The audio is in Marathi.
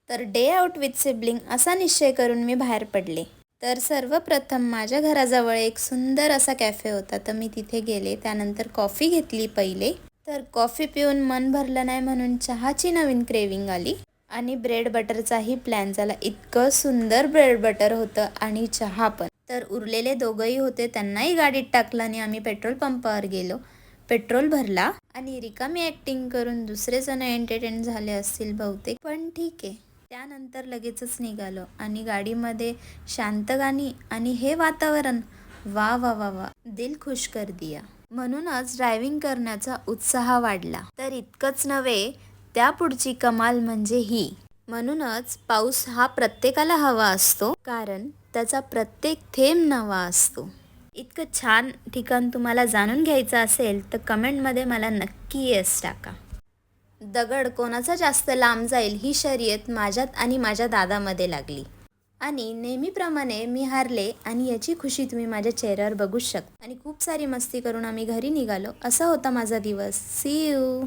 तर डे आउट विथ सिबलिंग असा निश्चय करून मी बाहेर पडले. तर सर्वप्रथम माझ्या घराजवळ एक सुंदर असा कॅफे होता, तर मी तिथे गेले. त्यानंतर कॉफी घेतली पहिले. तर कॉफी पिऊन मन भरलं नाही म्हणून चहाची नवीन क्रेविंग आली आणि ब्रेड बटरचाही प्लॅन झाला. इतकं सुंदर ब्रेड बटर होतं आणि चहा पण. तर उरलेले दोघंही होते, त्यांनाही गाडीत टाकलं आणि आम्ही पेट्रोल पंपावर गेलो. पेट्रोल भरला आणि रिकामी ॲक्टिंग करून दुसरे जण एंटरटेन झाले असतील बहुतेक, पण ठीक आहे. त्यानंतर लगेचच निघालो आणि गाडीमध्ये शांत गाणी आणि हे वातावरण, वा वा वा वा, दिल खुश कर दिया. म्हणूनच ड्रायव्हिंग करण्याचा उत्साह वाढला. तर इतकंच नव्हे, त्या पुढची कमाल म्हणजे ही. म्हणूनच पाऊस हा प्रत्येकाला हवा असतो, कारण त्याचा प्रत्येक थेंब नवा असतो. इतकं छान ठिकाण तुम्हाला जाणून घ्यायचं असेल तर कमेंटमध्ये मला नक्की येस टाका. दगड कोणाचा जास्त लांब जाईल ही शर्यत माझ्यात आणि माझ्या दादामध्ये लागली आणि नेहमीप्रमाणे मी हारले आणि याची खुशी तुम्ही माझ्या चेहऱ्यावर बघूच शकता. आणि खूप सारी मस्ती करून आम्ही घरी निघालो. असा होता माझा दिवस. See you.